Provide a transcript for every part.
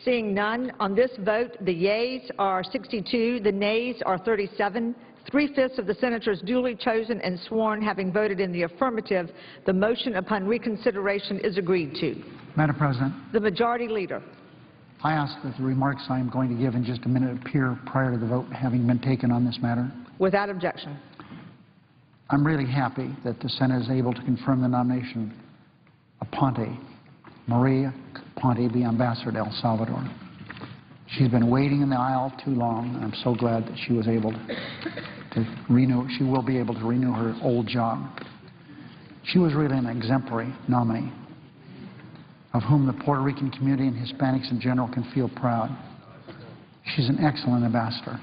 Seeing none, on this vote, the yeas are 62, the nays are 37. 3/5 of the senators duly chosen and sworn having voted in the affirmative, the motion upon reconsideration is agreed to. Madam President, The Majority Leader. I ask that the remarks I am going to give in just a minute appear prior to the vote having been taken on this matter. Without objection. I'm really happy that the Senate is able to confirm the nomination of Maria Ponte, be ambassador to El Salvador. She's been waiting in the aisle too long. I'm so glad that she was able to renew. She will be able to renew her old job. She was really an exemplary nominee, of whom the Puerto Rican community and Hispanics in general can feel proud. She's an excellent ambassador.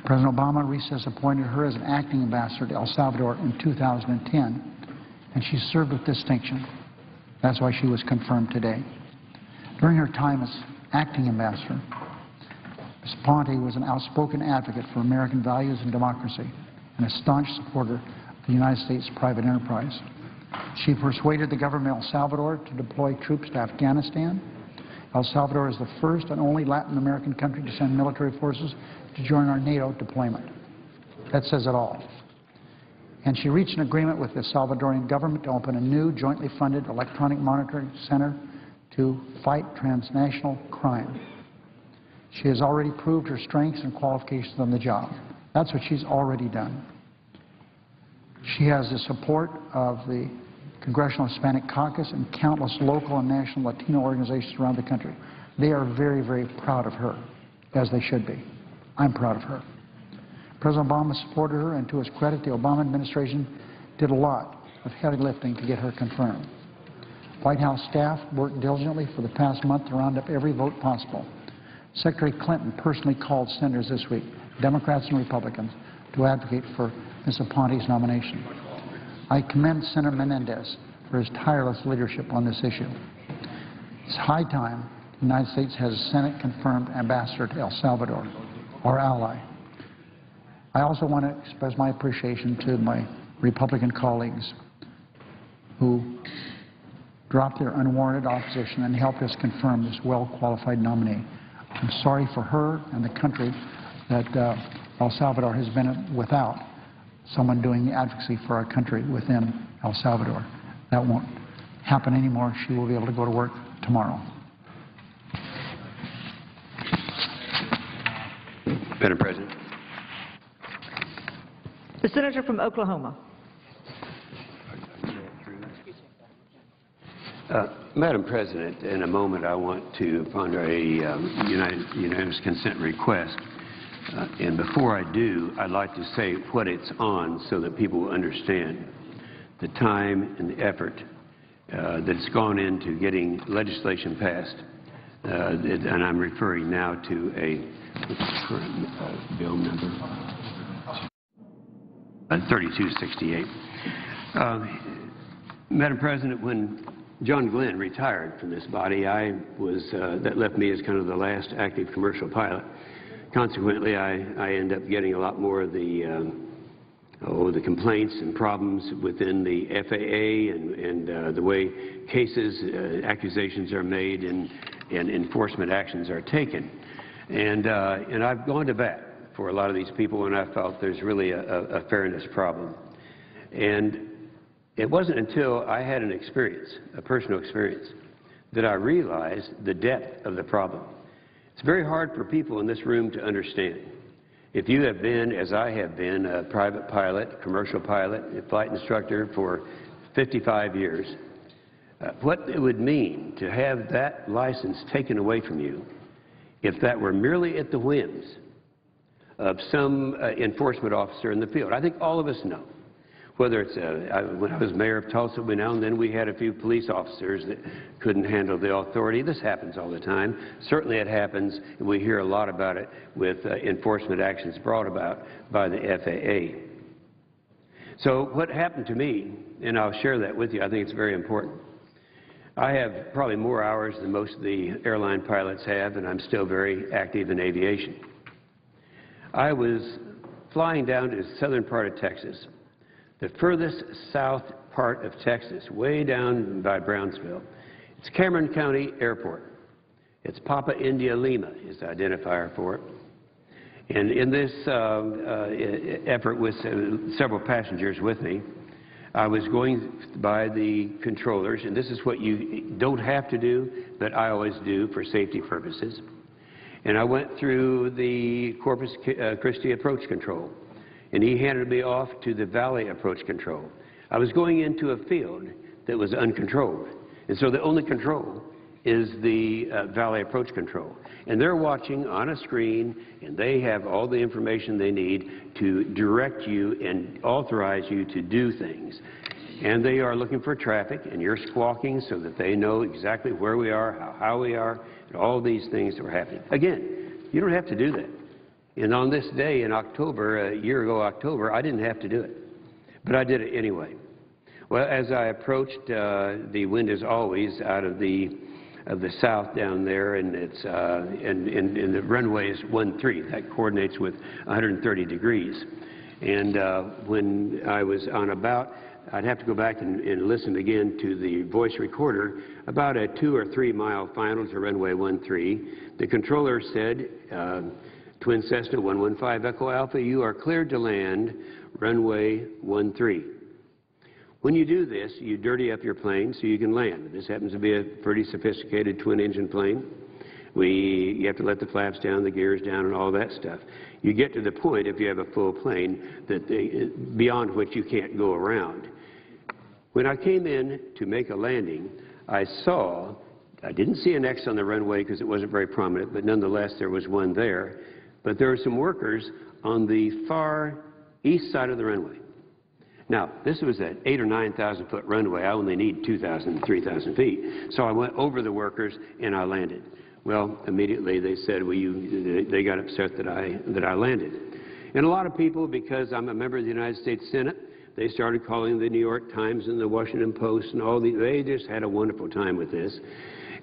President Obama recently appointed her as an acting ambassador to El Salvador in 2010, and she served with distinction. That's why she was confirmed today. During her time as acting ambassador, Ms. Ponte was an outspoken advocate for American values and democracy and a staunch supporter of the United States private enterprise. She persuaded the government of El Salvador to deploy troops to Afghanistan. El Salvador is the first and only Latin American country to send military forces to join our NATO deployment. That says it all. And she reached an agreement with the Salvadorian government to open a new jointly funded electronic monitoring center to fight transnational crime. She has already proved her strengths and qualifications on the job. That's what she's already done. She has the support of the Congressional Hispanic Caucus and countless local and national Latino organizations around the country. They are very, very proud of her, as they should be. I'm proud of her. President Obama supported her, and to his credit, the Obama administration did a lot of heavy lifting to get her confirmed. White House staff worked diligently for the past month to round up every vote possible. Secretary Clinton personally called senators this week, Democrats and Republicans, to advocate for Ms. Ponte's nomination. I commend Senator Menendez for his tireless leadership on this issue. It's high time the United States has a Senate-confirmed ambassador to El Salvador, our ally. I also want to express my appreciation to my Republican colleagues who dropped their unwarranted opposition and helped us confirm this well-qualified nominee. I'm sorry for her and the country that El Salvador has been without someone doing the advocacy for our country within El Salvador. That won't happen anymore. She will be able to go to work tomorrow. Madam President. The Senator from Oklahoma. Madam President, in a moment I want to ponder a unanimous consent request. And before I do, I'd like to say what it's on so that people will understand the time and the effort that's gone into getting legislation passed. And I'm referring now to what's the current bill number? 3268. Madam President, when John Glenn retired from this body, that left me as kind of the last active commercial pilot. Consequently, I end up getting a lot more of the complaints and problems within the FAA and the way cases, accusations are made and enforcement actions are taken. And I've gone to bat for a lot of these people, and I felt there's really a fairness problem. And it wasn't until I had an experience, a personal experience, that I realized the depth of the problem. It's very hard for people in this room to understand. If you have been, as I have been, a private pilot, commercial pilot, a flight instructor for 55 years, what it would mean to have that license taken away from you if that were merely at the whims of some enforcement officer in the field. I think all of us know. Whether it's, when I was mayor of Tulsa, now and then we had a few police officers that couldn't handle the authority. This happens all the time. Certainly it happens, and we hear a lot about it with enforcement actions brought about by the FAA. So what happened to me, and I'll share that with you, I think it's very important. I have probably more hours than most of the airline pilots have, and I'm still very active in aviation. I was flying down to the southern part of Texas, the furthest south part of Texas, way down by Brownsville. It's Cameron County Airport. It's Papa India Lima is the identifier for it. And in this effort with several passengers with me, I was going by the controllers, and this is what you don't have to do, but I always do for safety purposes. And I went through the Corpus Christi approach control, and he handed me off to the Valley approach control. I was going into a field that was uncontrolled, and so the only control is the Valley approach control. And they're watching on a screen, and they have all the information they need to direct you and authorize you to do things. And they are looking for traffic, and you're squawking so that they know exactly where we are, how we are, and all these things that are happening. Again, you don't have to do that. And on this day in October, a year ago October, I didn't have to do it. But I did it anyway. Well, as I approached, the wind is always out of the south down there, and it's and the runway is 13. That coordinates with 130 degrees. And when I was on about, I'd have to go back and listen again to the voice recorder, about a 2 or 3 mile final to runway 13. The controller said, Twin Cessna 115 Echo Alpha, you are cleared to land runway 13. When you do this, you dirty up your plane so you can land. This happens to be a pretty sophisticated twin-engine plane. You have to let the flaps down, the gears down, and all that stuff. You get to the point, if you have a full plane, that beyond which you can't go around. When I came in to make a landing, I didn't see an X on the runway because it wasn't very prominent, but nonetheless there was one there. But there were some workers on the far east side of the runway. Now, this was an 8,000 or 9,000 foot runway. I only need 2,000, 3,000 feet. So I went over the workers and I landed. Well, immediately they said, well, they got upset that I landed. And a lot of people, because I'm a member of the United States Senate, they started calling the New York Times and the Washington Post and they just had a wonderful time with this.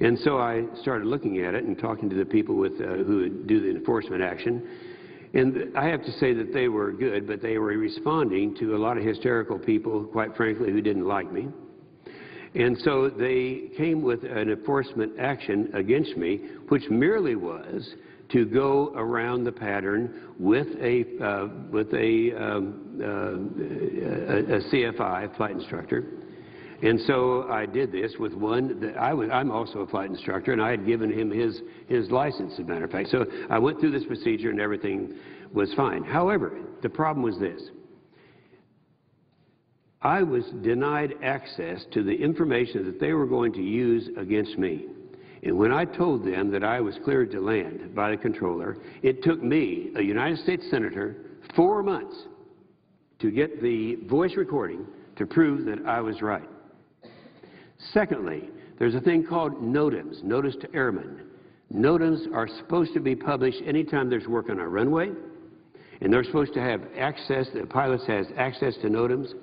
And so I started looking at it and talking to the people who would do the enforcement action. And I have to say that they were good, but they were responding to a lot of hysterical people, quite frankly, who didn't like me. And so they came with an enforcement action against me, which merely was to go around the pattern with a CFI, flight instructor. And so I did this with one. I'm also a flight instructor, and I had given him his license, as a matter of fact. So I went through this procedure, and everything was fine. However, the problem was this. I was denied access to the information that they were going to use against me. And when I told them that I was cleared to land by the controller, it took me, a United States Senator, 4 months to get the voice recording to prove that I was right. Secondly, there's a thing called NOTAMs, Notice to Airmen. NOTAMs are supposed to be published anytime there's work on a runway, and they're supposed to have access, the pilot has access to NOTAMs.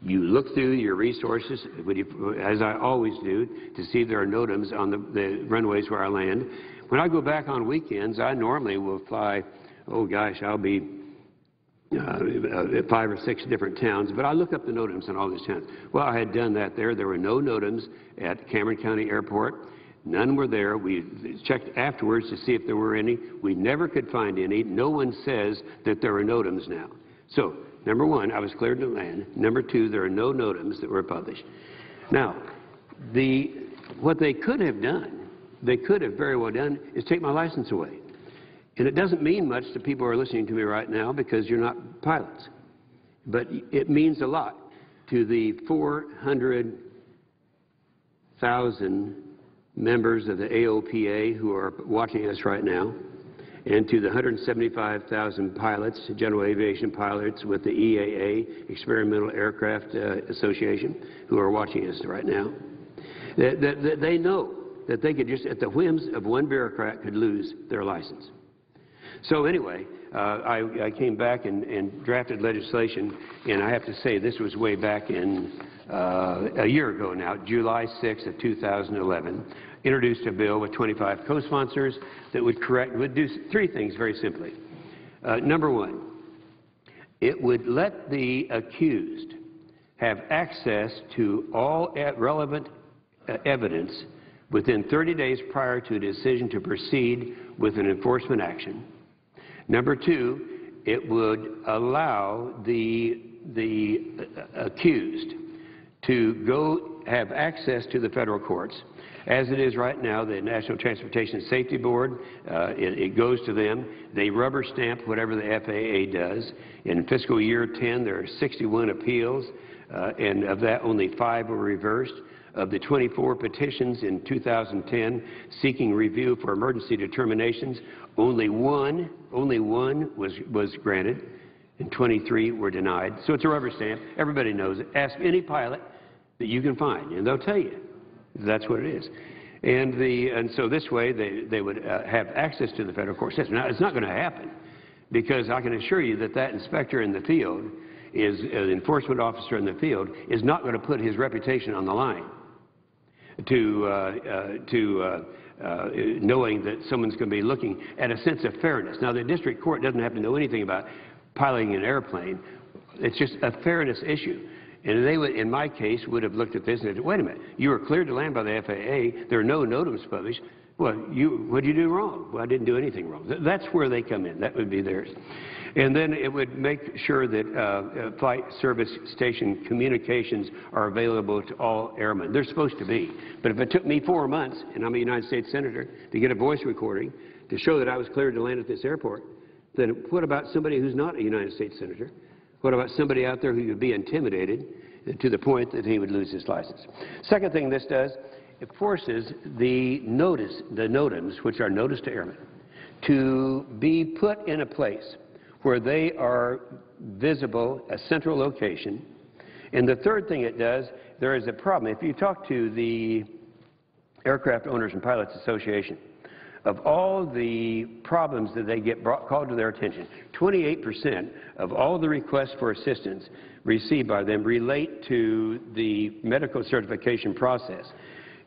You look through your resources, as I always do, to see if there are NOTAMs on the runways where I land. When I go back on weekends, I normally will fly, oh gosh, I'll be 5 or 6 different towns, but I look up the NOTAMs in all these towns. Well, I had done that there. There were no NOTAMs at Cameron County Airport. None were there. We checked afterwards to see if there were any. We never could find any. No one says that there are NOTAMs now. So, number one, I was cleared to land. Number two, there are no NOTAMs that were published. Now, what they could have done, they could have very well done, is take my license away. And it doesn't mean much to people who are listening to me right now because you're not pilots. But it means a lot to the 400,000 members of the AOPA who are watching us right now, and to the 175,000 pilots, general aviation pilots with the EAA, Experimental Aircraft Association, who are watching us right now. They know that they could just, at the whims of one bureaucrat, could lose their license. So anyway, I came back and drafted legislation, and I have to say this was way back in a year ago now, July 6th of 2011, introduced a bill with 25 co-sponsors that would do 3 things very simply. Number one, it would let the accused have access to all relevant evidence within 30 days prior to a decision to proceed with an enforcement action. Number two, it would allow the accused to go have access to the federal courts. As it is right now, the National Transportation Safety Board, it goes to them. They rubber stamp whatever the FAA does. In fiscal year 10, there are 61 appeals, and of that, only 5 were reversed. Of the 24 petitions in 2010 seeking review for emergency determinations, only one was granted, and 23 were denied. So it's a rubber stamp. Everybody knows it. Ask any pilot that you can find, and they'll tell you that's what it is. And so this way they would have access to the federal court system. Now, it's not going to happen, because I can assure you that that inspector in the field is an enforcement officer in the field is not going to put his reputation on the line knowing that someone's going to be looking at a sense of fairness. Now, the district court doesn't have to know anything about piloting an airplane. It's just a fairness issue. And they would, in my case, would have looked at this and said, wait a minute, you were cleared to land by the FAA. There are no notices published. Well, what did you do wrong? Well, I didn't do anything wrong. That's where they come in. That would be theirs. And then it would make sure that flight service station communications are available to all airmen. They're supposed to be. But if it took me 4 months, and I'm a United States Senator, to get a voice recording to show that I was cleared to land at this airport, then what about somebody who's not a United States Senator? What about somebody out there who would be intimidated to the point that he would lose his license? Second thing this does, it forces the NOTAMs, which are notice to airmen, to be put in a place where they are visible, a central location. And the third thing it does, there is a problem. If you talk to the Aircraft Owners and Pilots Association, of all the problems that they get called to their attention, 28% of all the requests for assistance received by them relate to the medical certification process.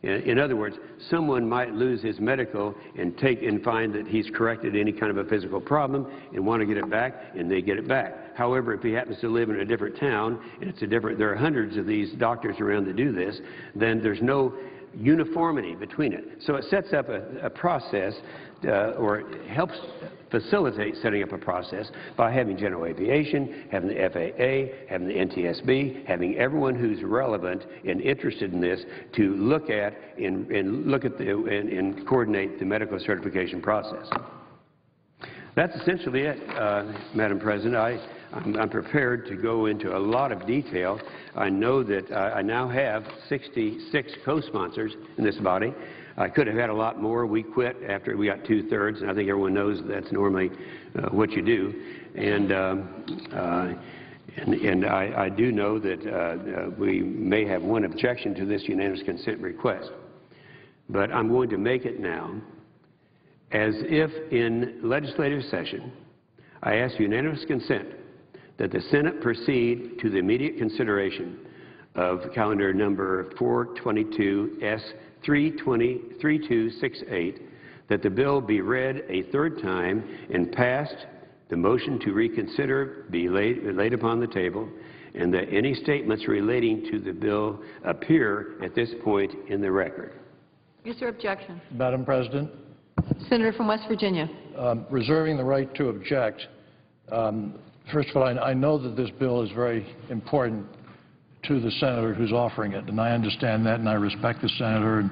In other words, someone might lose his medical and find that he's corrected any kind of a physical problem and want to get it back, and they get it back. However, if he happens to live in a different town and there are hundreds of these doctors around to do this, then there's no uniformity between it. So it sets up a process, or it helps facilitate setting up a process by having General Aviation, having the FAA, having the NTSB, having everyone who's relevant and interested in this to look at and coordinate the medical certification process. That's essentially it, Madam President. I'm prepared to go into a lot of detail. I know that I now have 66 co-sponsors in this body. I could have had a lot more. We quit after we got 2/3, and I think everyone knows that's normally what you do. And I do know that we may have one objection to this unanimous consent request. But I'm going to make it now as if in legislative session I ask unanimous consent that the Senate proceed to the immediate consideration of calendar number 422 S3268, that the bill be read a third time and passed, the motion to reconsider be laid upon the table, and that any statements relating to the bill appear at this point in the record. Is there objection? Madam President, Senator from West Virginia. Reserving the right to object, first of all, I know that this bill is very important to the senator who's offering it, and I understand that, and I respect the senator, and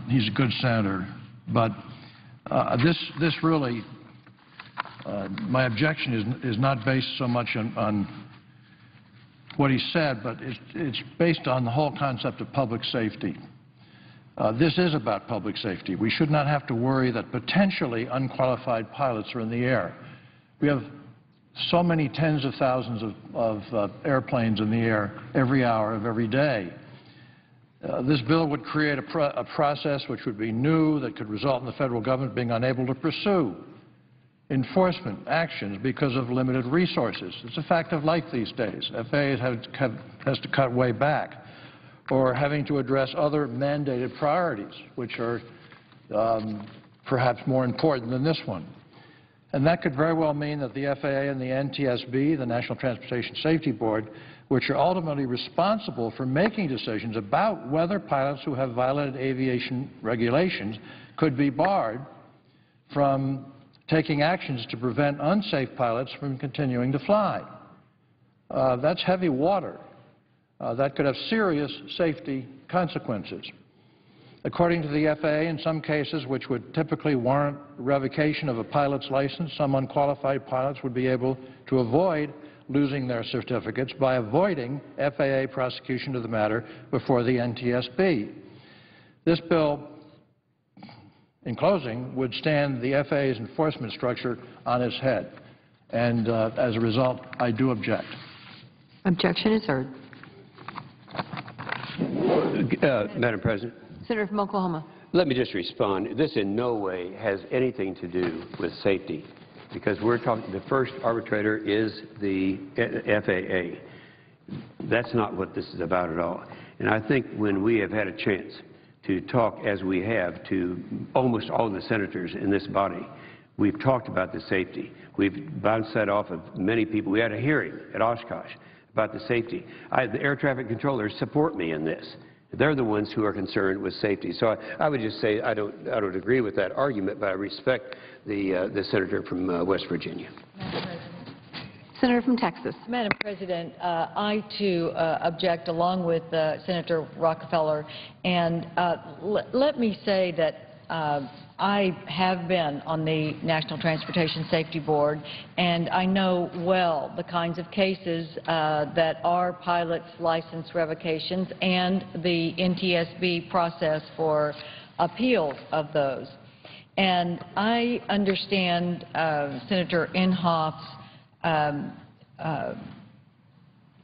he's a good senator. But this really, my objection is not based so much on what he said, but it's based on the whole concept of public safety. This is about public safety. We should not have to worry that potentially unqualified pilots are in the air. We have so many tens of thousands of airplanes in the air every hour of every day. This bill would create a process which would be new, that could result in the federal government being unable to pursue enforcement actions because of limited resources. It's a fact of life these days. FAA has to cut way back, or having to address other mandated priorities, which are perhaps more important than this one. And that could very well mean that the FAA and the NTSB, the National Transportation Safety Board, which are ultimately responsible for making decisions about whether pilots who have violated aviation regulations could be barred from taking actions to prevent unsafe pilots from continuing to fly. That's heavy water. That could have serious safety consequences. According to the FAA, in some cases which would typically warrant revocation of a pilot's license, some unqualified pilots would be able to avoid losing their certificates by avoiding FAA prosecution of the matter before the NTSB. This bill, in closing, would stand the FAA's enforcement structure on its head. And as a result, I do object. Objection is heard. Madam President, Senator from Oklahoma. let me just respond. This in no way has anything to do with safety, because we're talking, the first arbitrator is the FAA. That's not what this is about at all. And I think when we have had a chance to talk, as we have, to almost all the senators in this body, we've talked about the safety. We've bounced that off of many people. We had a hearing at Oshkosh about the safety. The air traffic controllers support me in this. They're the ones who are concerned with safety. So I would just say I don't agree with that argument, but I respect the senator from West Virginia. Senator from Texas. Madam President, I too object along with Senator Rockefeller. And let me say that I have been on the National Transportation Safety Board, and I know well the kinds of cases that are pilots' license revocations and the NTSB process for appeals of those. And I understand Senator Inhofe's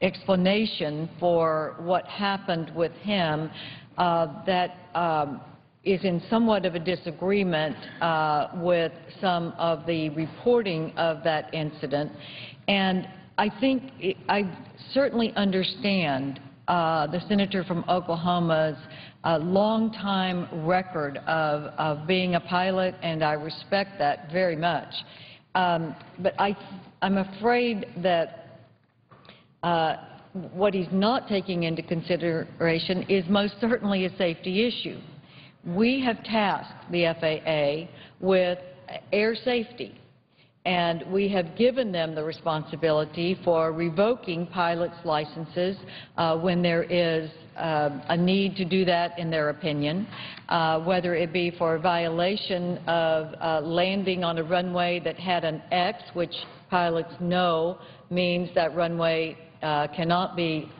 explanation for what happened with him that is in somewhat of a disagreement with some of the reporting of that incident. And I think I certainly understand the senator from Oklahoma's long-time record of being a pilot, and I respect that very much. But I'm afraid that what he's not taking into consideration is most certainly a safety issue. We have tasked the FAA with air safety, and we have given them the responsibility for revoking pilots' licenses when there is a need to do that, in their opinion, whether it be for violation of landing on a runway that had an X, which pilots know means that runway cannot be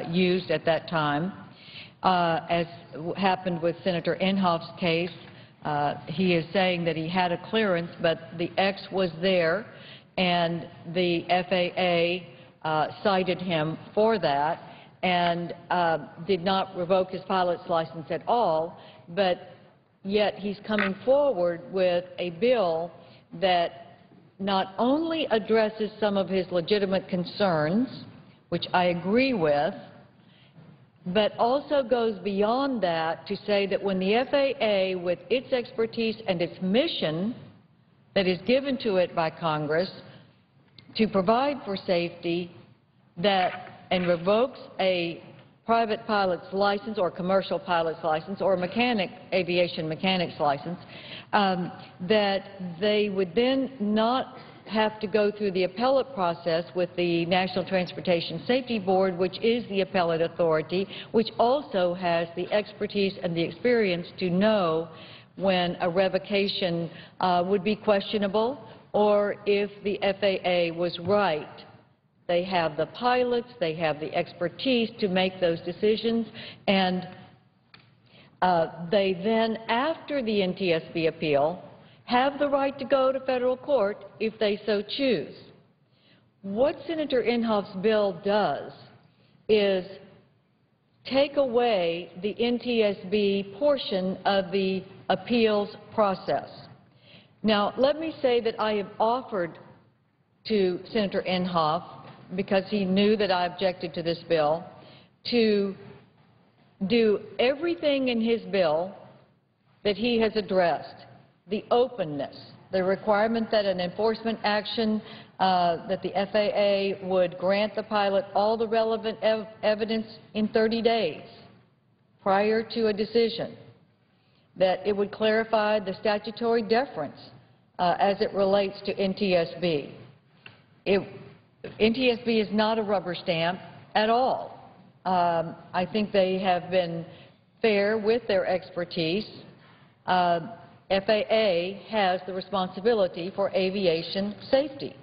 used at that time. As happened with Senator Inhofe's case, he is saying that he had a clearance, but the X was there, and the FAA cited him for that and did not revoke his pilot's license at all, but yet he's coming forward with a bill that not only addresses some of his legitimate concerns, which I agree with, but also goes beyond that to say that when the FAA, with its expertise and its mission that is given to it by Congress to provide for safety, and revokes a private pilot's license or commercial pilot's license or aviation mechanic's license, that they would then not have to go through the appellate process with the National Transportation Safety Board, which is the appellate authority, which also has the expertise and the experience to know when a revocation would be questionable or if the FAA was right. They have the pilots, they have the expertise to make those decisions, and they then, after the NTSB appeal, have the right to go to federal court if they so choose. What Senator Inhofe's bill does is take away the NTSB portion of the appeals process. Now, let me say that I have offered to Senator Inhofe, because he knew that I objected to this bill, to do everything in his bill that he has addressed: the openness, the requirement that an enforcement action, that the FAA would grant the pilot all the relevant evidence in 30 days prior to a decision, that it would clarify the statutory deference as it relates to NTSB. NTSB is not a rubber stamp at all. I think they have been fair with their expertise. FAA has the responsibility for aviation safety.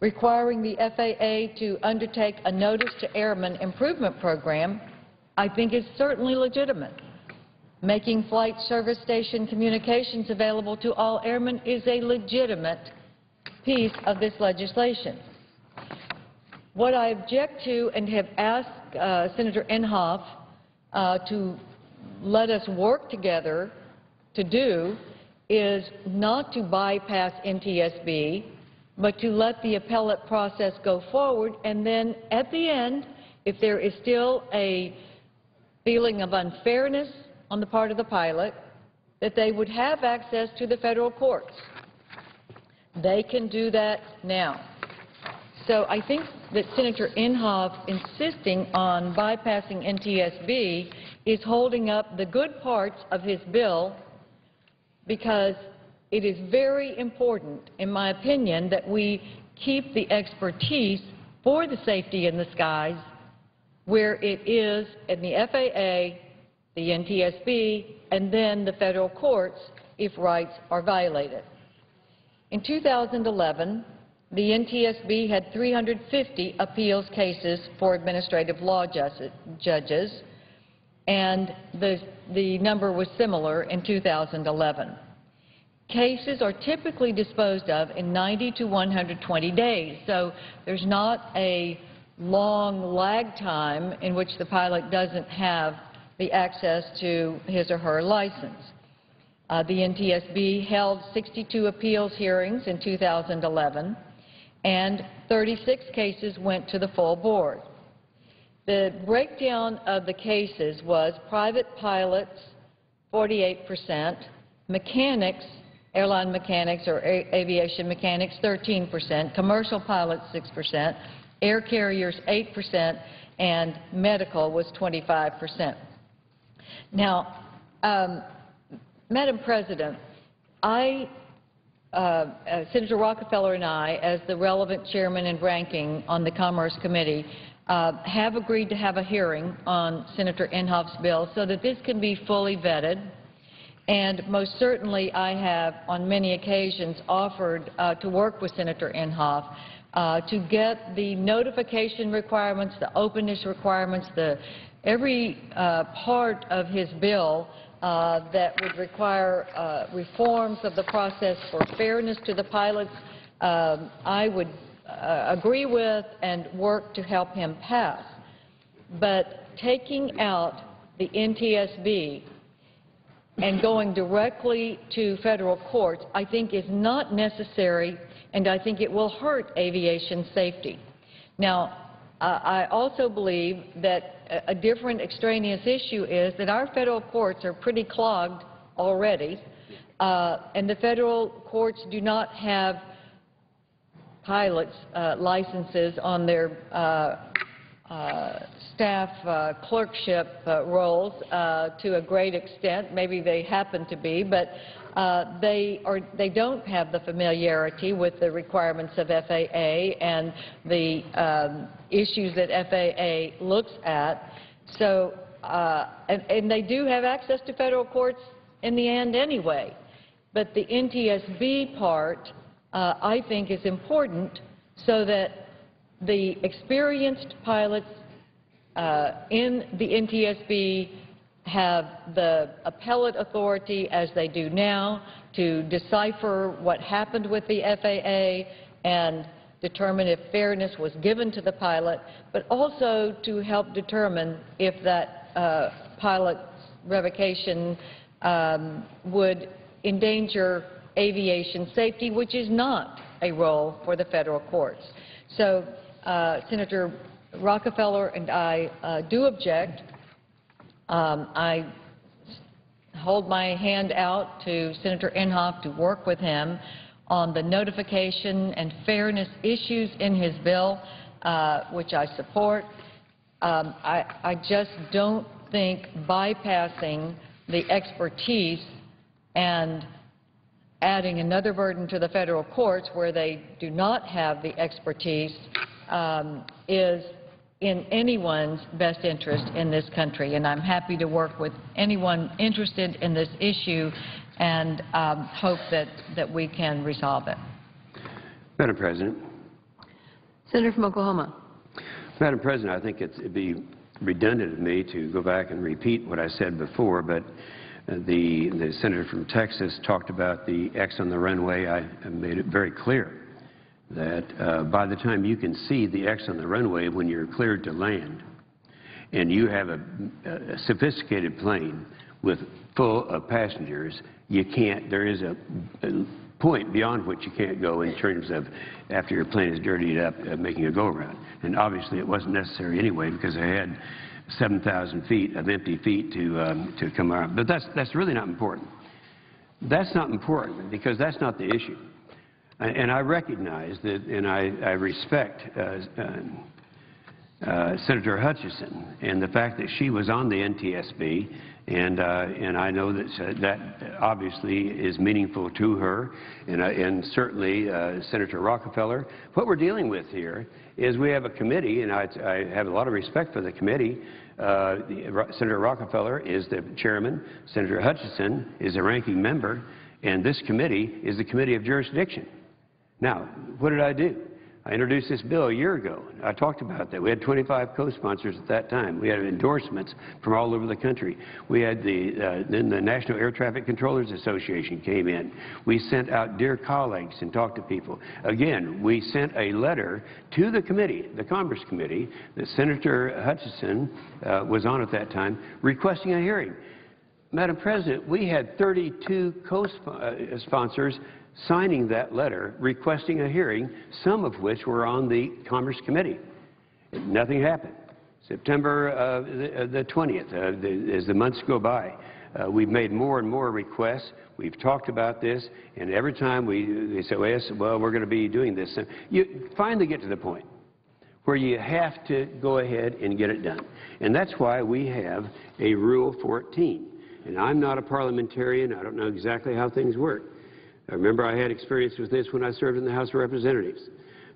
Requiring the FAA to undertake a Notice to Airmen improvement program, I think, is certainly legitimate. Making flight service station communications available to all airmen is a legitimate piece of this legislation. What I object to and have asked Senator Inhofe to let us work together to do is not to bypass NTSB, but to let the appellate process go forward, and then at the end, if there is still a feeling of unfairness on the part of the pilot, that they would have access to the federal courts. They can do that now. So I think that Senator Inhofe insisting on bypassing NTSB is holding up the good parts of his bill, because it is very important, in my opinion, that we keep the expertise for the safety in the skies where it is in the FAA, the NTSB, and then the federal courts if rights are violated. In 2011, the NTSB had 350 appeals cases for administrative law judges, and the number was similar in 2011. Cases are typically disposed of in 90 to 120 days, so there's not a long lag time in which the pilot doesn't have the access to his or her license. The NTSB held 62 appeals hearings in 2011, and 36 cases went to the full board. The breakdown of the cases was private pilots, 48%, mechanics, airline mechanics or aviation mechanics, 13%, commercial pilots, 6%, air carriers, 8%, and medical was 25%. Now, Madam President, Senator Rockefeller and I, as the relevant chairman and ranking on the Commerce Committee, have agreed to have a hearing on Senator Inhofe's bill so that this can be fully vetted. And most certainly I have, on many occasions, offered to work with Senator Inhofe to get the notification requirements, the openness requirements, every part of his bill that would require reforms of the process for fairness to the pilots, I would agree with and work to help him pass. But taking out the NTSB and going directly to federal courts, I think is not necessary, and I think it will hurt aviation safety. Now, I also believe that a different extraneous issue is that our federal courts are pretty clogged already, and the federal courts do not have pilots' licenses on their staff clerkship roles to a great extent. Maybe they happen to be, but they don't have the familiarity with the requirements of FAA and the issues that FAA looks at. So, and they do have access to federal courts in the end anyway. But the NTSB part, I think, is important so that the experienced pilots in the NTSB have the appellate authority, as they do now, to decipher what happened with the FAA and determine if fairness was given to the pilot, but also to help determine if that pilot's revocation would endanger aviation safety, which is not a role for the federal courts. So Senator Rockefeller and I do object. I hold my hand out to Senator Inhofe to work with him on the notification and fairness issues in his bill, which I support. I just don't think bypassing the expertise and adding another burden to the federal courts where they do not have the expertise is in anyone's best interest in this country. And I'm happy to work with anyone interested in this issue and hope that we can resolve it. Madam President. Senator from Oklahoma. Madam President, I think it'd be redundant of me to go back and repeat what I said before, but the senator from Texas talked about the X on the runway. I made it very clear that by the time you can see the X on the runway when you're cleared to land and you have a sophisticated plane with full of passengers, you can't, there is a point beyond which you can't go in terms of after your plane is dirtied up making a go-around. And obviously it wasn't necessary anyway because I had 7,000 feet of empty feet to come around. But that's really not important. That's not important because that's not the issue. And I recognize that, and I respect Senator Hutchison and the fact that she was on the NTSB, and I know that that obviously is meaningful to her, and certainly Senator Rockefeller. What we're dealing with here is we have a committee, and I have a lot of respect for the committee. Senator Rockefeller is the chairman, Senator Hutchison is a ranking member, and this committee is the Committee of Jurisdiction. Now, what did I do? I introduced this bill a year ago. I talked about that. We had 25 co-sponsors at that time. We had endorsements from all over the country. We had then the National Air Traffic Controllers Association came in. We sent out Dear Colleagues and talked to people. Again, we sent a letter to the committee, the Commerce Committee, that Senator Hutchison was on at that time, requesting a hearing. Madam President, we had 32 co-sponsors signing that letter requesting a hearing, some of which were on the Commerce Committee. Nothing happened. September the 20th, as the months go by, we've made more and more requests. We've talked about this, and every time they say, well, we're going to be doing this. You finally get to the point where you have to go ahead and get it done. And that's why we have a Rule 14. And I'm not a parliamentarian. I don't know exactly how things work. I remember I had experience with this when I served in the House of Representatives,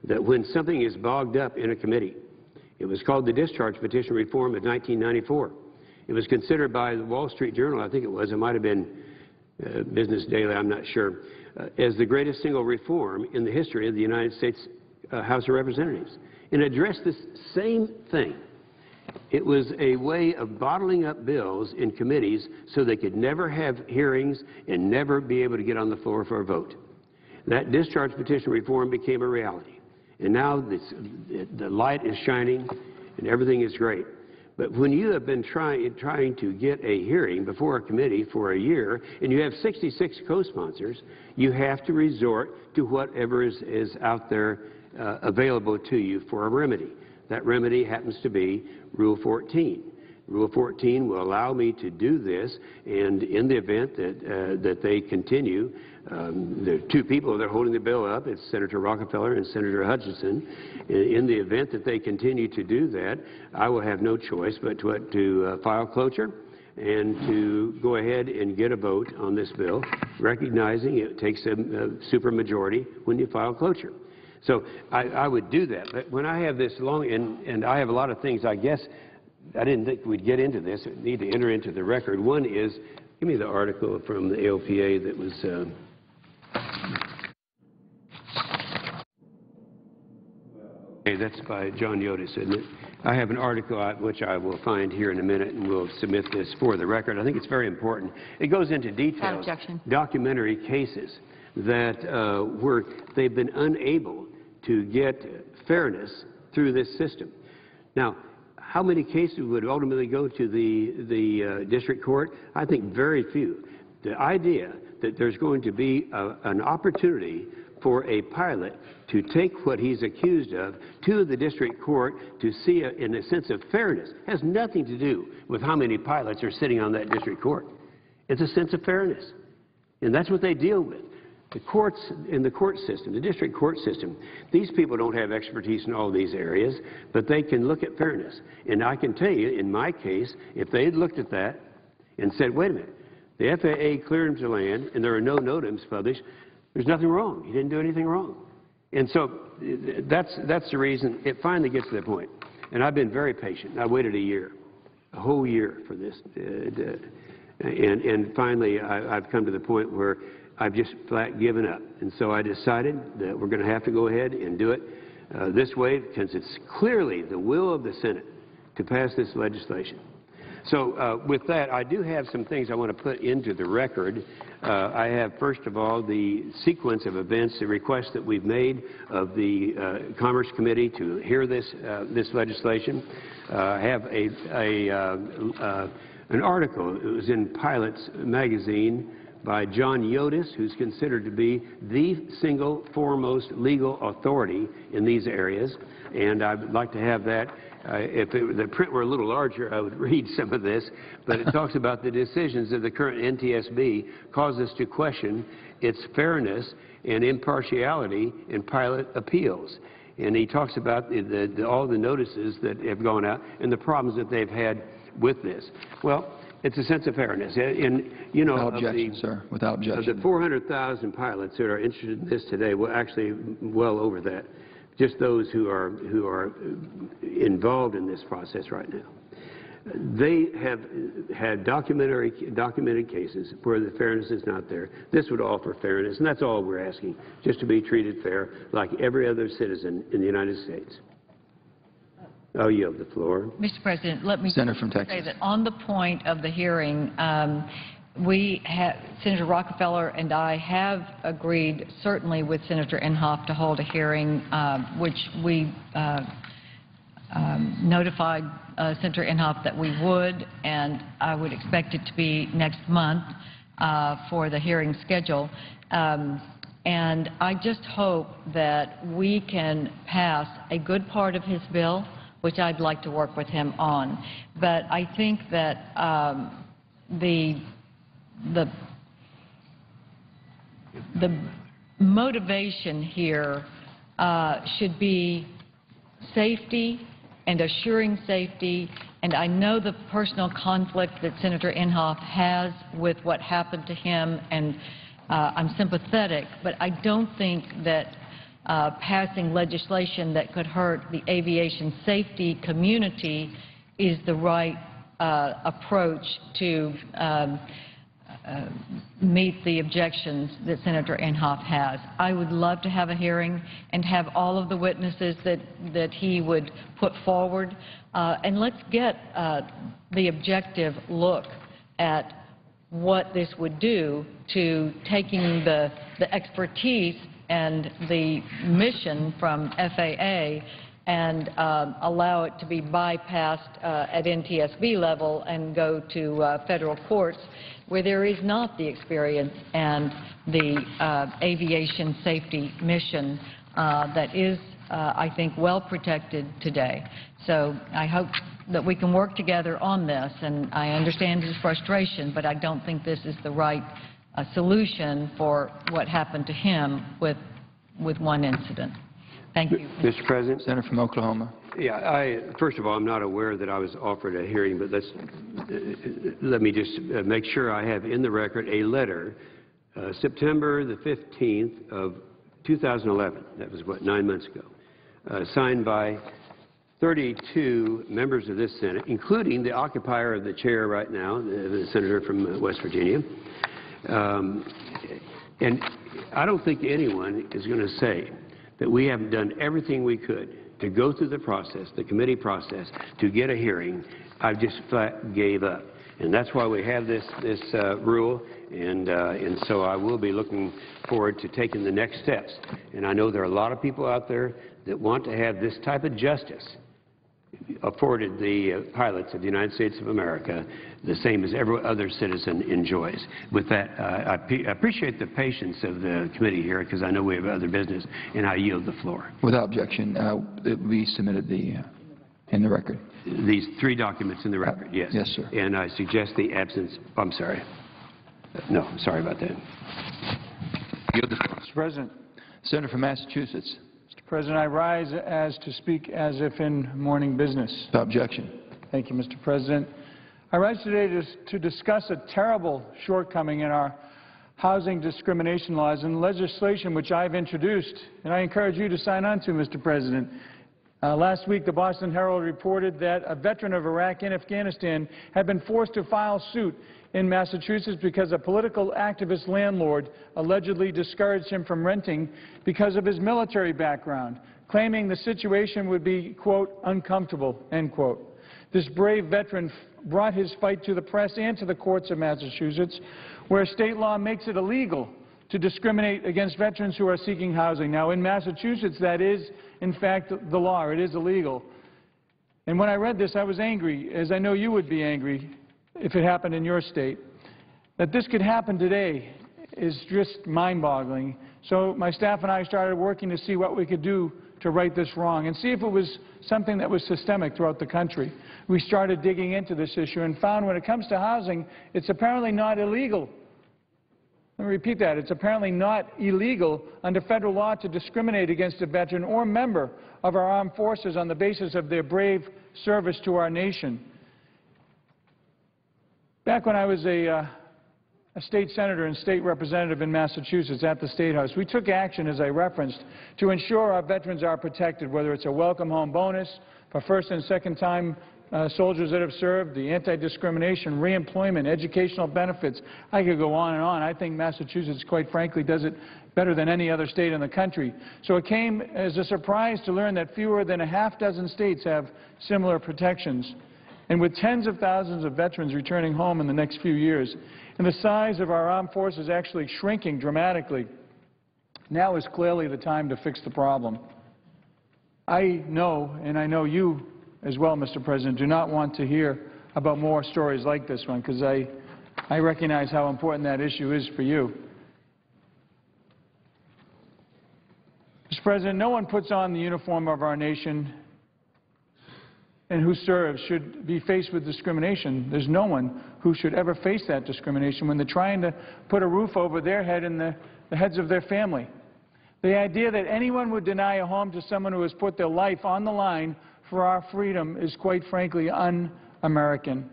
that when something is bogged up in a committee, it was called the Discharge Petition Reform of 1994. It was considered by the Wall Street Journal, I think it was, it might have been Business Daily, I'm not sure, as the greatest single reform in the history of the United States House of Representatives. And addressed this same thing. It was a way of bottling up bills in committees so they could never have hearings and never be able to get on the floor for a vote. That discharge petition reform became a reality. And now the light is shining and everything is great. But when you have been trying to get a hearing before a committee for a year and you have 66 co-sponsors, you have to resort to whatever is out there available to you for a remedy. That remedy happens to be Rule 14. Rule 14 will allow me to do this, and in the event that they continue, there are two people that are holding the bill up. It's Senator Rockefeller and Senator Hutchison. In the event that they continue to do that, I will have no choice but to file cloture and to go ahead and get a vote on this bill, recognizing it takes a supermajority when you file cloture. So I would do that. But when I have this long, and I have a lot of things, I guess, I didn't think we'd get into this, need to enter into the record. One is, give me the article from the AOPA that was, okay, that's by John Yodis, isn't it? I have an article which I will find here in a minute, and we'll submit this for the record. I think it's very important. It goes into details, documentary cases that where they've been unable to get fairness through this system. Now, how many cases would ultimately go to the district court? I think very few. The idea that there's going to be an opportunity for a pilot to take what he's accused of to the district court to see in a sense of fairness has nothing to do with how many pilots are sitting on that district court. It's a sense of fairness. And that's what they deal with. The courts, in the court system, the district court system, these people don't have expertise in all these areas, but they can look at fairness. And I can tell you, in my case, if they had looked at that and said, wait a minute, the FAA cleared him to land and there are no NOTAMs published, there's nothing wrong. He didn't do anything wrong. And so that's the reason it finally gets to that point. And I've been very patient. I waited a whole year for this. And finally, I've come to the point where I've just flat given up. And so I decided that we're going to have to go ahead and do it this way, because it's clearly the will of the Senate to pass this legislation. So with that, I do have some things I want to put into the record. I have, first of all, the sequence of events, the request that we've made of the Commerce Committee to hear this legislation. I have an article. It was in Pilots magazine by John Yodis, who's considered to be the single foremost legal authority in these areas. And I'd like to have that. If the print were a little larger, I would read some of this. But it talks about the decisions of the current NTSB cause us to question its fairness and impartiality in pilot appeals. And he talks about all the notices that have gone out and the problems that they've had with this. Well, it's a sense of fairness. And, you know, without objection, sir. Without objection. Of the 400,000 pilots that are interested in this today, well, actually well over that, just those who are involved in this process right now. They have had documented cases where the fairness is not there. This would offer fairness, and that's all we're asking, just to be treated fair like every other citizen in the United States. I'll yield the floor. Mr. President, let me Senator from Texas. say that on the point of the hearing, Senator Rockefeller and I have agreed, certainly with Senator Inhofe, to hold a hearing, which we notified Senator Inhofe that we would, and I would expect it to be next month for the hearing schedule. And I just hope that we can pass a good part of his bill, which I'd like to work with him on. But I think that the motivation here should be safety and assuring safety. And I know the personal conflict that Senator Inhofe has with what happened to him, and I'm sympathetic, but I don't think that passing legislation that could hurt the aviation safety community is the right approach to meet the objections that Senator Inhofe has. I would love to have a hearing and have all of the witnesses that he would put forward, and let's get the objective look at what this would do to taking the expertise and the mission from FAA and allow it to be bypassed at NTSB level and go to federal courts where there is not the experience and the aviation safety mission that is, I think, well protected today. So I hope that we can work together on this, and I understand his frustration, but I don't think this is the right solution for what happened to him with one incident. Thank you. Mr. President. Senator from Oklahoma. Yeah, first of all, I'm not aware that I was offered a hearing, but let me just make sure I have in the record a letter, September the 15th of 2011, that was, 9 months ago, signed by 32 members of this Senate, including the occupier of the chair right now, the senator from West Virginia. And I don't think anyone is going to say that we haven't done everything we could to go through the process, the committee process, to get a hearing. I just flat gave up. And that's why we have this rule, and so I will be looking forward to taking the next steps. And I know there are a lot of people out there that want to have this type of justice afforded the pilots of the United States of America, the same as every other citizen enjoys. With that, I appreciate the patience of the committee here, because I know we have other business, and I yield the floor. Without objection, we submitted in the record. These 3 documents in the record, yes. Yes, sir. And I suggest the absence, I'm sorry. No, sorry about that. Yield the floor. Mr. President. Senator from Massachusetts. Mr. President, I rise to speak as if in morning business. Without objection. Thank you, Mr. President. I rise today to discuss a terrible shortcoming in our housing discrimination laws and legislation which I've introduced, and I encourage you to sign on to, Mr. President. Last week, the Boston Herald reported that a veteran of Iraq and Afghanistan had been forced to file suit in Massachusetts because a political activist landlord allegedly discouraged him from renting because of his military background, claiming the situation would be, quote, uncomfortable, end quote. This brave veteran brought his fight to the press and to the courts of Massachusetts, where state law makes it illegal to discriminate against veterans who are seeking housing. Now, in Massachusetts, that is, in fact, the law. It is illegal. And when I read this, I was angry, as I know you would be angry if it happened in your state. That this could happen today is just mind-boggling. So my staff and I started working to see what we could do to right this wrong and see if it was something that was systemic throughout the country. We started digging into this issue and found when it comes to housing, it's apparently not illegal. Let me repeat that. It's apparently not illegal under federal law to discriminate against a veteran or member of our armed forces on the basis of their brave service to our nation. Back when I was a state senator and state representative in Massachusetts at the State House, we took action, as I referenced, to ensure our veterans are protected, whether it's a welcome home bonus for first and second time soldiers that have served, the anti-discrimination, reemployment, educational benefits. I could go on and on. I think Massachusetts, quite frankly, does it better than any other state in the country. So it came as a surprise to learn that fewer than a half dozen states have similar protections. And with tens of thousands of veterans returning home in the next few years, and the size of our armed forces actually shrinking dramatically, now is clearly the time to fix the problem. I know, and I know you as well, Mr. President, do not want to hear about more stories like this one, because I recognize how important that issue is for you. Mr. President, no one puts on the uniform of our nation and who serves should be faced with discrimination. There's no one who should ever face that discrimination when they're trying to put a roof over their head and the heads of their family. The idea that anyone would deny a home to someone who has put their life on the line for our freedom is, quite frankly, un-American.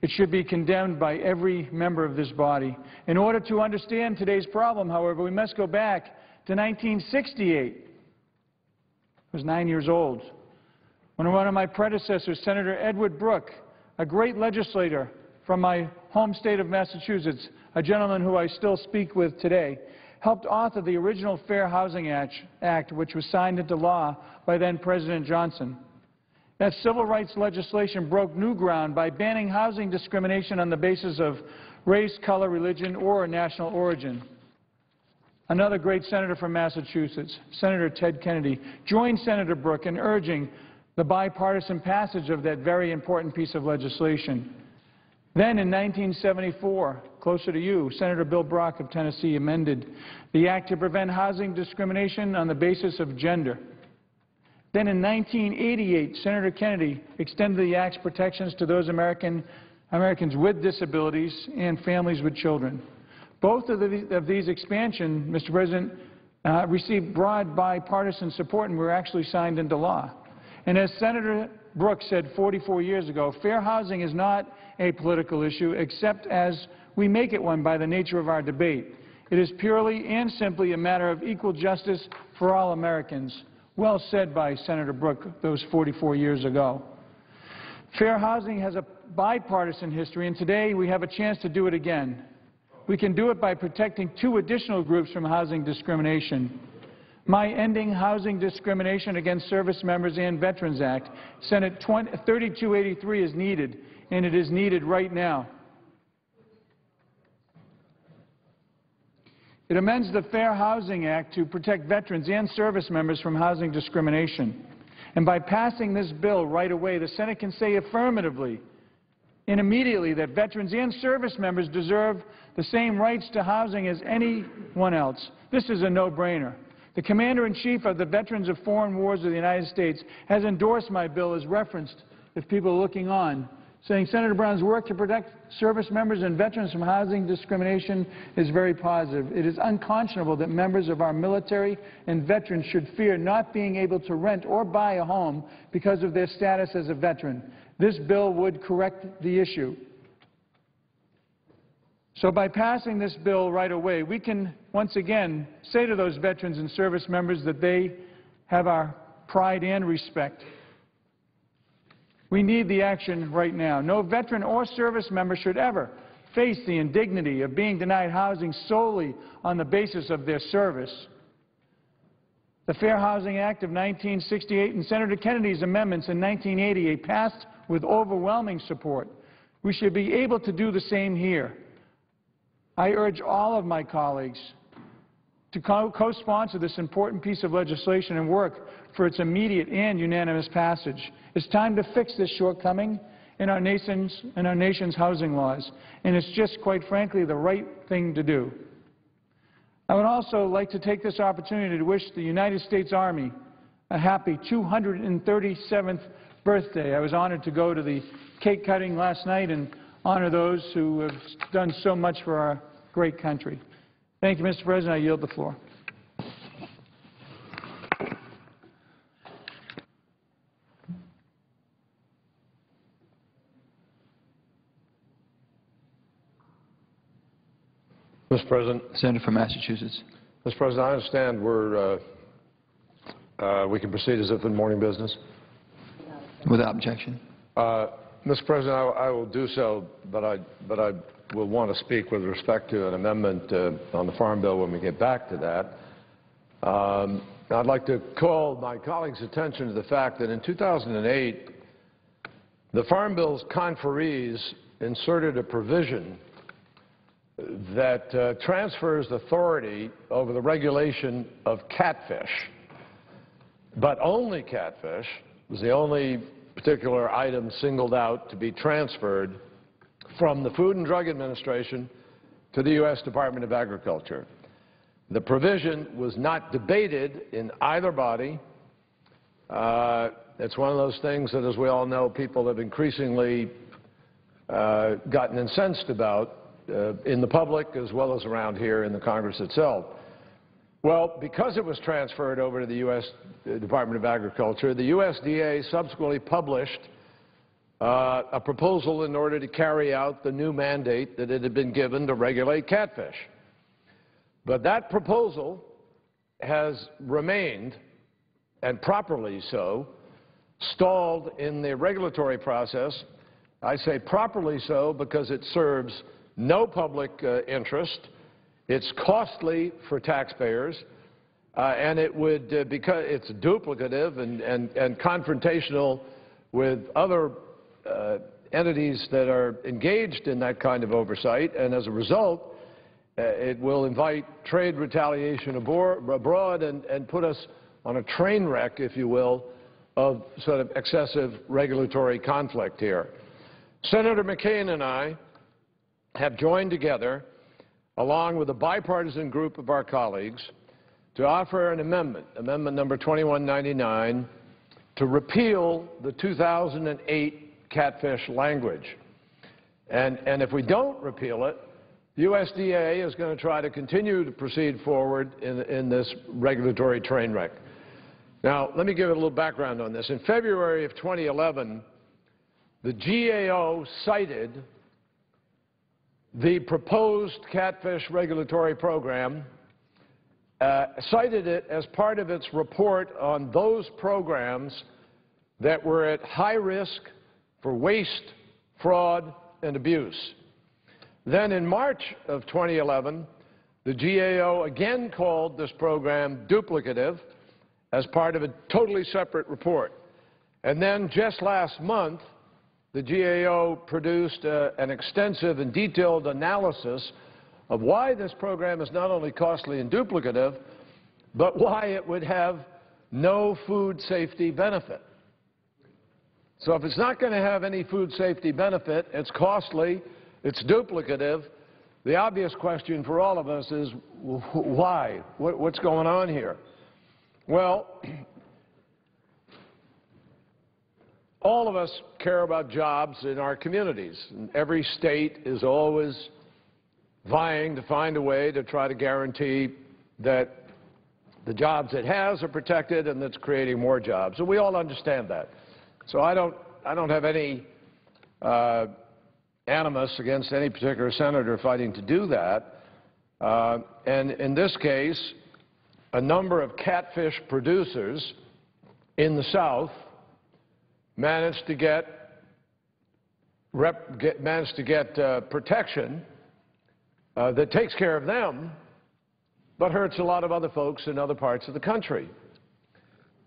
It should be condemned by every member of this body. In order to understand today's problem, however, we must go back to 1968. I was 9 years old when one of my predecessors, Senator Edward Brooke, a great legislator from my home state of Massachusetts, a gentleman who I still speak with today, helped author the original Fair Housing Act, which was signed into law by then President Johnson. That civil rights legislation broke new ground by banning housing discrimination on the basis of race, color, religion, or national origin. Another great senator from Massachusetts, Senator Ted Kennedy, joined Senator Brooke in urging the bipartisan passage of that very important piece of legislation. Then in 1974, closer to you, Senator Bill Brock of Tennessee amended the Act to prevent housing discrimination on the basis of gender. Then in 1988, Senator Kennedy extended the Act's protections to those Americans with disabilities and families with children. Both of these expansions, Mr. President, received broad bipartisan support and were actually signed into law. And as Senator Brooks said 44 years ago, fair housing is not a political issue except as we make it one by the nature of our debate. It is purely and simply a matter of equal justice for all Americans. Well said by Senator Brooke those 44 years ago. Fair housing has a bipartisan history, and today we have a chance to do it again. We can do it by protecting two additional groups from housing discrimination. My Ending Housing Discrimination Against Service Members and Veterans Act, Senate 3283, is needed, and it is needed right now. It amends the Fair Housing Act to protect veterans and service members from housing discrimination. And by passing this bill right away, the Senate can say affirmatively and immediately that veterans and service members deserve the same rights to housing as anyone else. This is a no-brainer. The Commander-in-Chief of the Veterans of Foreign Wars of the United States has endorsed my bill as referenced, if people are looking on, saying Senator Brown's work to protect service members and veterans from housing discrimination is very positive. It is unconscionable that members of our military and veterans should fear not being able to rent or buy a home because of their status as a veteran. This bill would correct the issue. So by passing this bill right away, we can once again say to those veterans and service members that they have our pride and respect. We need the action right now. No veteran or service member should ever face the indignity of being denied housing solely on the basis of their service. The Fair Housing Act of 1968 and Senator Kennedy's amendments in 1988 passed with overwhelming support. We should be able to do the same here. I urge all of my colleagues to co-sponsor this important piece of legislation and work for its immediate and unanimous passage. It's time to fix this shortcoming in our nation's housing laws, and it's just, quite frankly, the right thing to do. I would also like to take this opportunity to wish the United States Army a happy 237th birthday. I was honored to go to the cake cutting last night and honor those who have done so much for our great country. Thank you, Mr. President. I yield the floor. Mr. President. Senator from Massachusetts. Mr. President, I understand we can proceed as if in morning business. Without objection. Mr. President, I will do so, but I will want to speak with respect to an amendment on the Farm Bill when we get back to that. I'd like to call my colleagues' attention to the fact that in 2008, the Farm Bill's conferees inserted a provision that transfers authority over the regulation of catfish, but only catfish was the only particular item singled out to be transferred from the Food and Drug Administration to the U.S. Department of Agriculture. The provision was not debated in either body. It's one of those things that, as we all know, people have increasingly gotten incensed about in the public as well as around here in the Congress itself. Well, because it was transferred over to the U.S. Department of Agriculture, the USDA subsequently published a proposal in order to carry out the new mandate that it had been given to regulate catfish. But that proposal has remained, and properly so, stalled in the regulatory process. I say properly so because it serves no public interest. It's costly for taxpayers, and it would, because it's duplicative and confrontational with other entities that are engaged in that kind of oversight, and as a result, it will invite trade retaliation abroad and put us on a train wreck, if you will, of sort of excessive regulatory conflict here. Senator McCain and I have joined together, along with a bipartisan group of our colleagues, to offer an amendment, Amendment number 2199, to repeal the 2008 catfish language. And if we don't repeal it, the USDA is going to try to continue to proceed forward in this regulatory train wreck. Now, let me give it a little background on this. In February of 2011, the GAO cited the proposed catfish regulatory program, cited it as part of its report on those programs that were at high risk for waste, fraud, and abuse. Then in March of 2011, the GAO again called this program duplicative as part of a totally separate report. And then just last month, the GAO produced an extensive and detailed analysis of why this program is not only costly and duplicative, but why it would have no food safety benefit. So if it's not going to have any food safety benefit, it's costly, it's duplicative, the obvious question for all of us is why? What's going on here? Well, all of us care about jobs in our communities, and every state is always vying to find a way to try to guarantee that the jobs it has are protected and that's creating more jobs. And we all understand that. So I don't have any animus against any particular senator fighting to do that. And in this case, a number of catfish producers in the South managed to get protection that takes care of them, but hurts a lot of other folks in other parts of the country.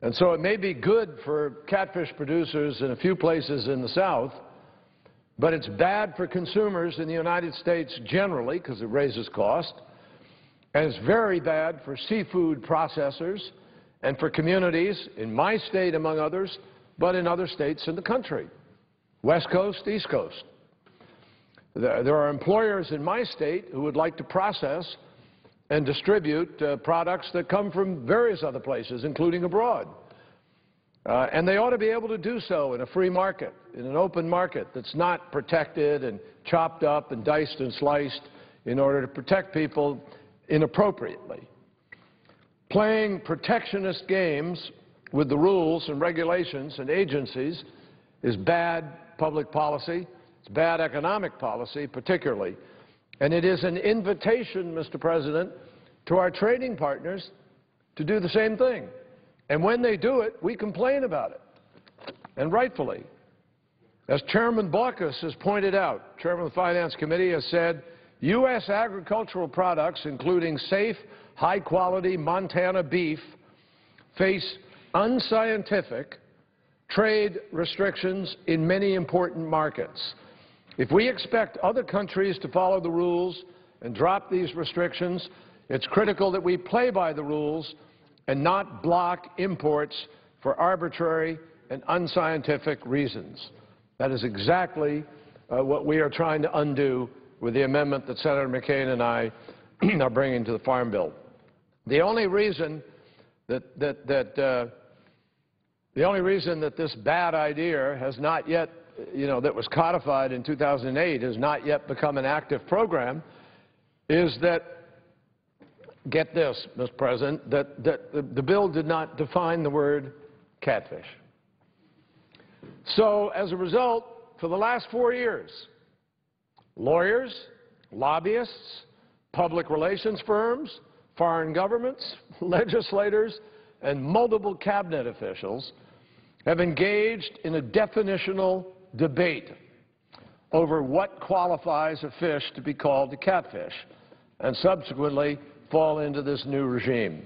And so it may be good for catfish producers in a few places in the South, but it's bad for consumers in the United States generally because it raises cost, and it's very bad for seafood processors and for communities in my state, among others, but in other states in the country, West Coast, East Coast. There are employers in my state who would like to process and distribute products that come from various other places, including abroad. And they ought to be able to do so in a free market, in an open market that's not protected and chopped up and diced and sliced in order to protect people inappropriately. Playing protectionist games with the rules and regulations and agencies is bad public policy. It's bad economic policy, particularly. And it is an invitation, Mr. President, to our trading partners to do the same thing. And when they do it, we complain about it, and rightfully. As Chairman Baucus has pointed out, Chairman of the Finance Committee has said, U.S. agricultural products, including safe, high-quality Montana beef, face unscientific trade restrictions in many important markets. If we expect other countries to follow the rules and drop these restrictions, it's critical that we play by the rules and not block imports for arbitrary and unscientific reasons. That is exactly what we are trying to undo with the amendment that Senator McCain and I are bringing to the Farm Bill. The only reason that this bad idea has not yet, that was codified in 2008, has not yet become an active program is that, get this, Mr. President, that the bill did not define the word catfish. So as a result, for the last 4 years, lawyers, lobbyists, public relations firms, foreign governments, legislators, and multiple cabinet officials have engaged in a definitional debate over what qualifies a fish to be called a catfish, and subsequently fall into this new regime.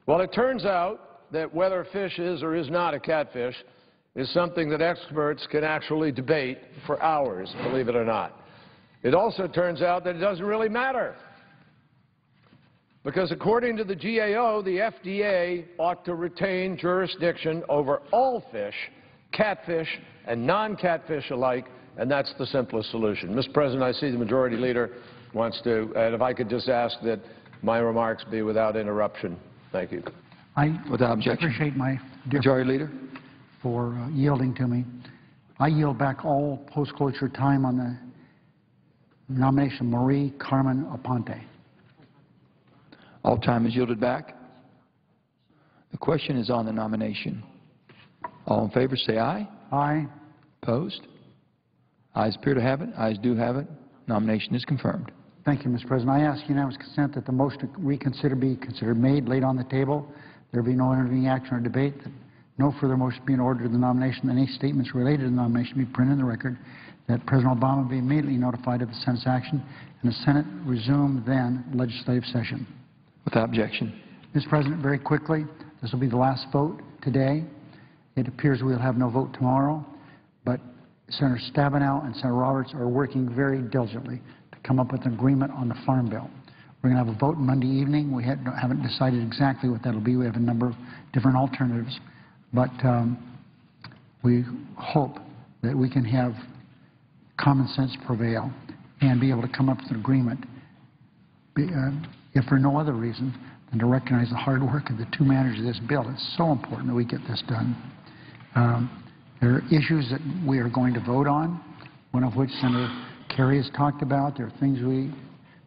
Well, it turns out that whether a fish is or is not a catfish is something that experts can actually debate for hours, believe it or not. It also turns out that it doesn't really matter, because according to the GAO, the FDA ought to retain jurisdiction over all fish, catfish and non-catfish alike, and that's the simplest solution. Mr. President, I see the Majority Leader wants to, and if I could just ask that my remarks be without interruption. Thank you. Without objection. Appreciate my dear Majority Leader for yielding to me. I yield back all post-cloture time on the nomination of Marie Carmen Aponte. All time is yielded back. The question is on the nomination. All in favor say aye. Aye. Opposed? Ayes appear to have it. Ayes do have it. Nomination is confirmed. Thank you, Mr. President. I ask unanimous consent that the motion to reconsider be considered made, laid on the table. There be no intervening action or debate. That no further motion be in order to the nomination. Any statements related to the nomination be printed in the record. That President Obama be immediately notified of the Senate's action, and the Senate resume then legislative session. Without objection. Mr. President, very quickly, this will be the last vote today. It appears we'll have no vote tomorrow, but Senator Stabenow and Senator Roberts are working very diligently to come up with an agreement on the Farm Bill. We're going to have a vote Monday evening. We haven't decided exactly what that will be. We have a number of different alternatives, but we hope that we can have common sense prevail and be able to come up with an agreement, if for no other reason than to recognize the hard work of the two managers of this bill. It's so important that we get this done. There are issues that we are going to vote on, one of which Senator Kerry has talked about. There are things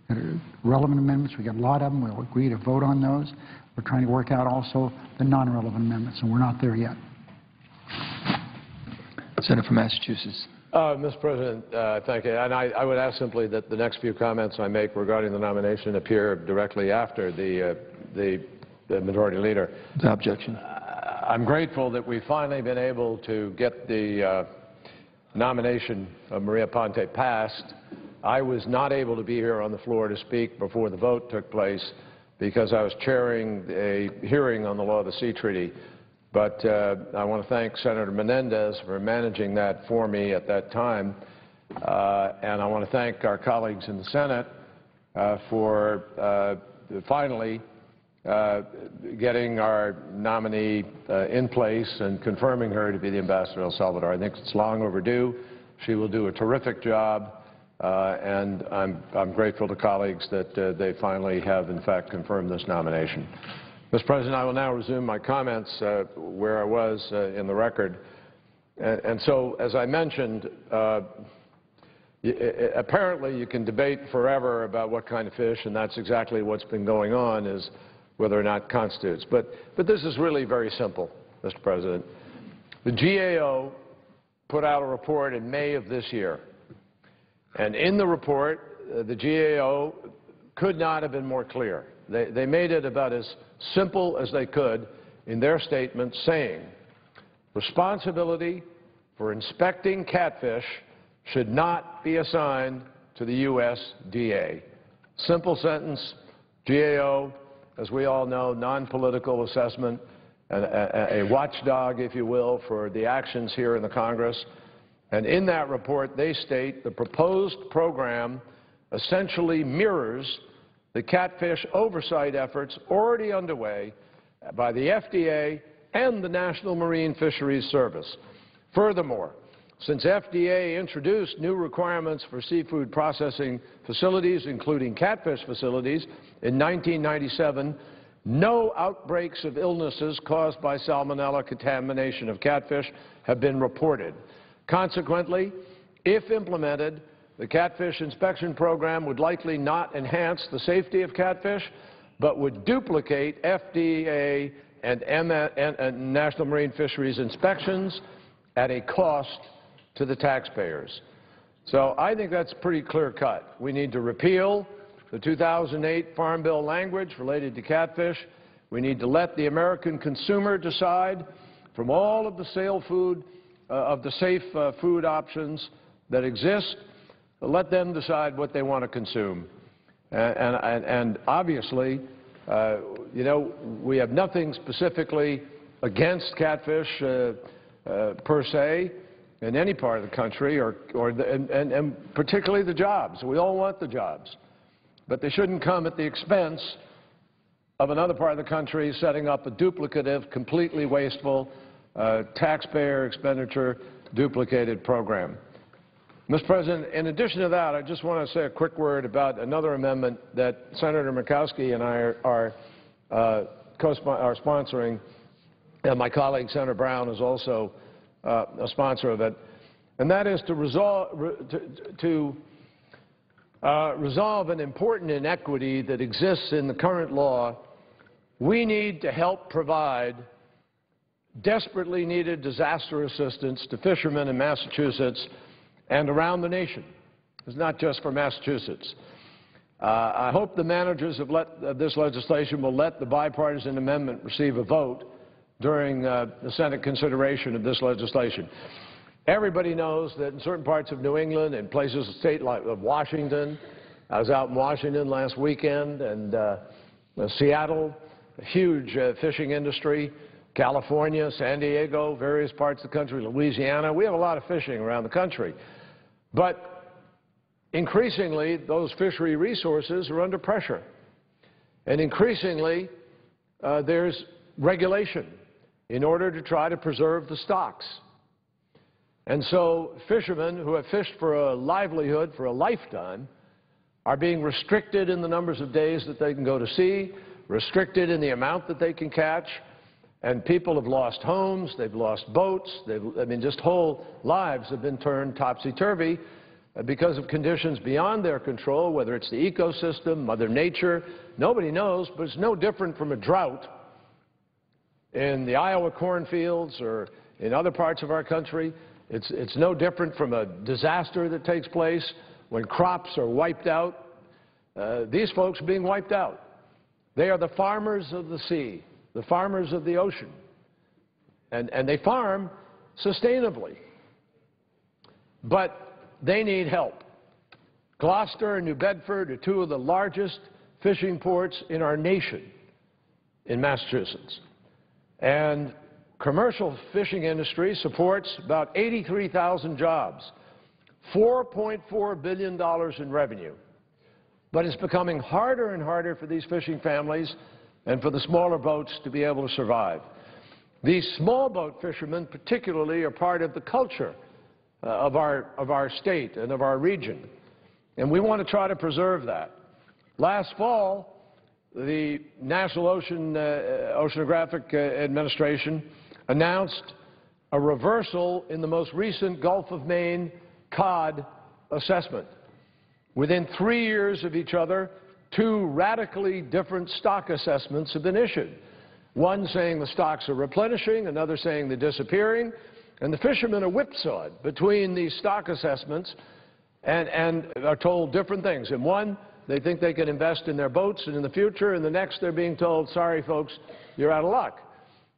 that are relevant amendments. We got a lot of them. We'll agree to vote on those. We're trying to work out also the non-relevant amendments, and we're not there yet. Senator from Massachusetts. Mr. President, thank you. And I would ask simply that the next few comments I make regarding the nomination appear directly after the Majority Leader. Without objection. I'm grateful that we've finally been able to get the nomination of Maria Ponte passed. I was not able to be here on the floor to speak before the vote took place because I was chairing a hearing on the law of the Sea Treaty. But I want to thank Senator Menendez for managing that for me at that time. And I want to thank our colleagues in the Senate for finally getting our nominee in place and confirming her to be the ambassador to El Salvador. I think it's long overdue. She will do a terrific job. And I'm grateful to colleagues that they finally have, in fact, confirmed this nomination. Mr. President, I will now resume my comments where I was in the record. And so, as I mentioned, apparently you can debate forever about what kind of fish, and that's exactly what's been going on, is whether or not it constitutes. But this is really very simple, Mr. President. The GAO put out a report in May of this year. And in the report, the GAO could not have been more clear. They made it about as simple as they could in their statement, saying responsibility for inspecting catfish should not be assigned to the USDA. Simple sentence. GAO, as we all know, non-political assessment, a watchdog, if you will, for the actions here in the Congress. And in that report, they state the proposed program essentially mirrors the catfish oversight efforts already underway by the FDA and the National Marine Fisheries Service. Furthermore, since FDA introduced new requirements for seafood processing facilities, including catfish facilities, in 1997, no outbreaks of illnesses caused by salmonella contamination of catfish have been reported. Consequently, if implemented, the catfish inspection program would likely not enhance the safety of catfish, but would duplicate FDA and National Marine Fisheries inspections at a cost to the taxpayers. So I think that's pretty clear-cut. We need to repeal the 2008 Farm Bill language related to catfish. We need to let the American consumer decide from all of the safe food options that exist. Let them decide what they want to consume. And obviously, you know, we have nothing specifically against catfish per se in any part of the country, and particularly the jobs. We all want the jobs. But they shouldn't come at the expense of another part of the country setting up a duplicative, completely wasteful, taxpayer expenditure duplicated program. Mr. President, in addition to that, I just want to say a quick word about another amendment that Senator Murkowski and I are sponsoring, and my colleague Senator Brown is also a sponsor of it, and that is to resolve an important inequity that exists in the current law. We need to help provide desperately needed disaster assistance to fishermen in Massachusetts and around the nation. It's not just for Massachusetts. I hope the managers of this legislation will let the bipartisan amendment receive a vote during the Senate consideration of this legislation. Everybody knows that in certain parts of New England and places of state like Washington, I was out in Washington last weekend, and Seattle, a huge fishing industry, California, San Diego, various parts of the country, Louisiana. We have a lot of fishing around the country. But increasingly, those fishery resources are under pressure. And increasingly, there's regulation in order to try to preserve the stocks. And so fishermen who have fished for a livelihood for a lifetime are being restricted in the numbers of days that they can go to sea, restricted in the amount that they can catch, And people have lost homes, they've lost boats, just whole lives have been turned topsy-turvy because of conditions beyond their control, whether it's the ecosystem, Mother Nature, nobody knows, but it's no different from a drought in the Iowa cornfields or in other parts of our country. It's no different from a disaster that takes place when crops are wiped out. These folks are being wiped out. They are the farmers of the sea, the farmers of the ocean, and they farm sustainably. But they need help. Gloucester and New Bedford are two of the largest fishing ports in our nation in Massachusetts. And commercial fishing industry supports about 83,000 jobs, $4.4 billion in revenue. But it's becoming harder and harder for these fishing families and for the smaller boats to be able to survive. These small boat fishermen particularly are part of the culture of our state and of our region. And we want to try to preserve that. Last fall, the National Oceanographic Administration announced a reversal in the most recent Gulf of Maine cod assessment. Within 3 years of each other, two radically different stock assessments have been issued. One saying the stocks are replenishing, another saying they're disappearing, and the fishermen are whipsawed between these stock assessments and are told different things. In one, they think they can invest in their boats and in the future, and the next they're being told, sorry folks, you're out of luck.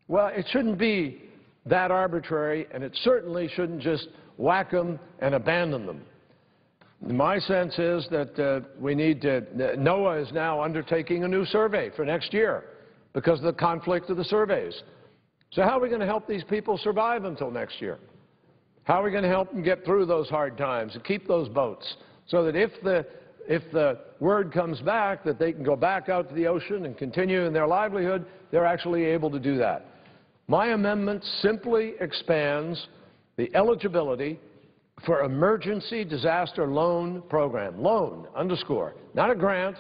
Well, it shouldn't be that arbitrary, and it certainly shouldn't just whack them and abandon them. My sense is that NOAA is now undertaking a new survey for next year because of the conflict of the surveys. So how are we going to help these people survive until next year? How are we going to help them get through those hard times and keep those boats so that if the word comes back that they can go back out to the ocean and continue in their livelihood, they're actually able to do that? My amendment simply expands the eligibility for emergency disaster loan program, loan, underscore, not a grant,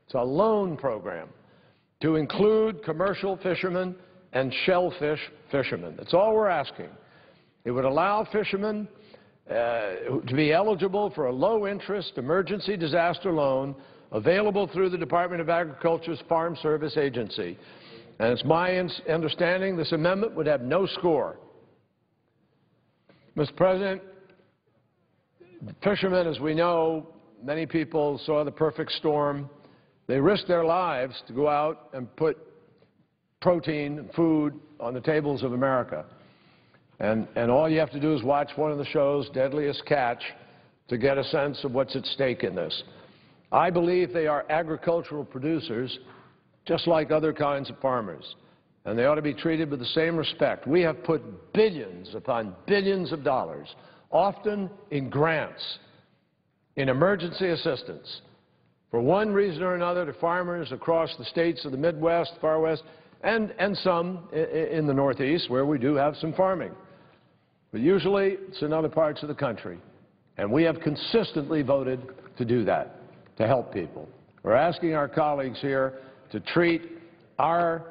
it's a loan program, to include commercial fishermen and shellfish fishermen. That's all we're asking. It would allow fishermen to be eligible for a low-interest emergency disaster loan available through the Department of Agriculture's Farm Service Agency. And it's my understanding this amendment would have no score. Mr. President, fishermen, as we know, many people saw the perfect storm. They risked their lives to go out and put protein and food on the tables of America. And all you have to do is watch one of the shows, Deadliest Catch, to get a sense of what's at stake in this. I believe they are agricultural producers just like other kinds of farmers, and they ought to be treated with the same respect. We have put billions upon billions of dollars, often in grants, in emergency assistance, for one reason or another, to farmers across the states of the Midwest, Far West, and some in the Northeast where we do have some farming. But usually it's in other parts of the country. And we have consistently voted to do that, to help people. We're asking our colleagues here to treat our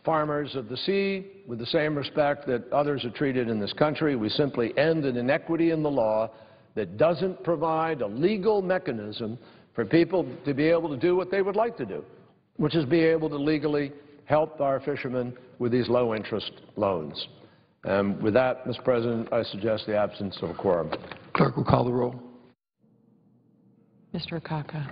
farmers of the sea with the same respect that others are treated in this country. We simply end an inequity in the law that doesn't provide a legal mechanism for people to be able to do what they would like to do, which is be able to legally help our fishermen with these low-interest loans. With that, Mr. President, I suggest the absence of a quorum. Clerk will call the roll. Mr. Akaka.